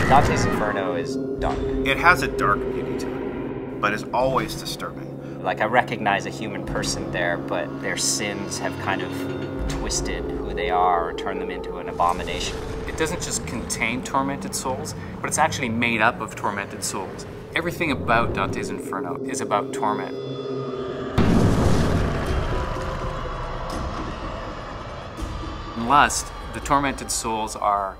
Dante's Inferno is dark. It has a dark beauty to it, but is always disturbing. Like, I recognize a human person there, but their sins have kind of twisted who they are or turned them into an abomination. It doesn't just contain tormented souls, but it's actually made up of tormented souls. Everything about Dante's Inferno is about torment. In Lust, the tormented souls are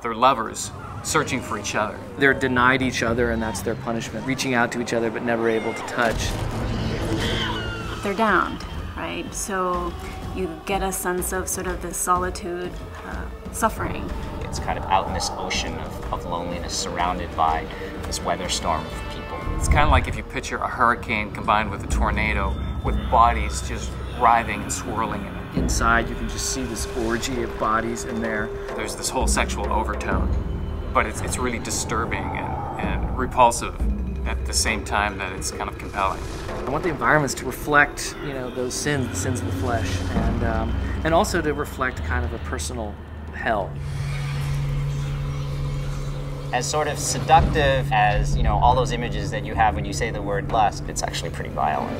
their lovers searching for each other. They're denied each other, and that's their punishment. Reaching out to each other, but never able to touch. They're downed, right? So you get a sense of sort of this solitude, suffering. It's kind of out in this ocean of loneliness, surrounded by this weather storm of people. It's kind of like if you picture a hurricane combined with a tornado, with bodies just writhing and swirling in it. Inside, you can just see this orgy of bodies in there. There's this whole sexual overtone, but it's really disturbing and repulsive at the same time that it's kind of compelling. I want the environments to reflect, those sins, the sins of the flesh, and also to reflect kind of a personal hell. As sort of seductive as, all those images that you have when you say the word lust, it's actually pretty violent.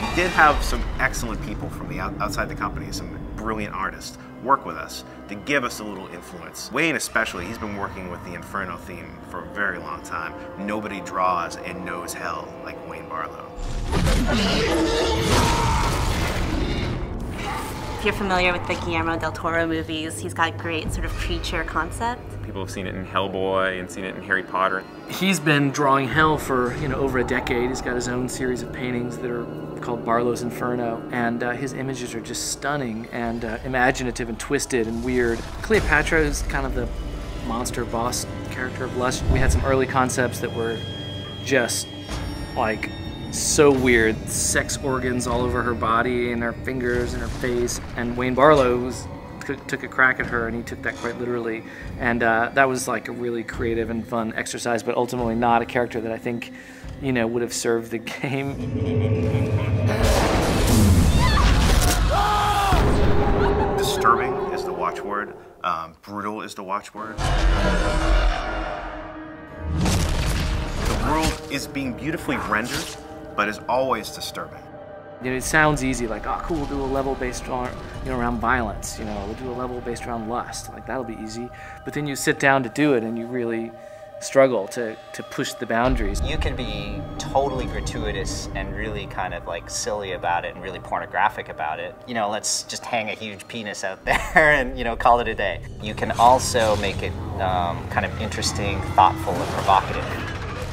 We did have some excellent people from the outside the company, some brilliant artists, work with us to give us a little influence. Wayne especially, he's been working with the Inferno theme for a very long time. Nobody draws and knows hell like Wayne Barlow. If you're familiar with the Guillermo del Toro movies, he's got great sort of creature concept. People have seen it in Hellboy and seen it in Harry Potter. He's been drawing hell for over a decade. He's got his own series of paintings that are called Barlow's Inferno, and his images are just stunning and imaginative and twisted and weird. Cleopatra is kind of the monster boss character of Lust. We had some early concepts that were just like so weird. Sex organs all over her body and her fingers and her face. And Wayne Barlow took a crack at her, and he took that quite literally. And that was like a really creative and fun exercise, but ultimately not a character that I think, would have served the game. Disturbing is the watchword. Brutal is the watchword. The world is being beautifully rendered, but is always disturbing. It sounds easy, like, oh, cool, we'll do a level based on, around violence. We'll do a level based around lust. Like, that'll be easy. But then you sit down to do it, and you really struggle to push the boundaries. You can be totally gratuitous and really kind of like silly about it and really pornographic about it. Let's just hang a huge penis out there and, call it a day. You can also make it kind of interesting, thoughtful, and provocative.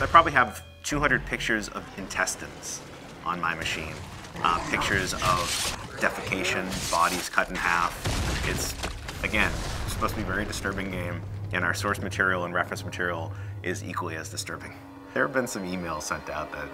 I probably have 200 pictures of intestines on my machine. Pictures of defecation, bodies cut in half. It's, again, supposed to be a very disturbing game, and our source material and reference material is equally as disturbing. There have been some emails sent out that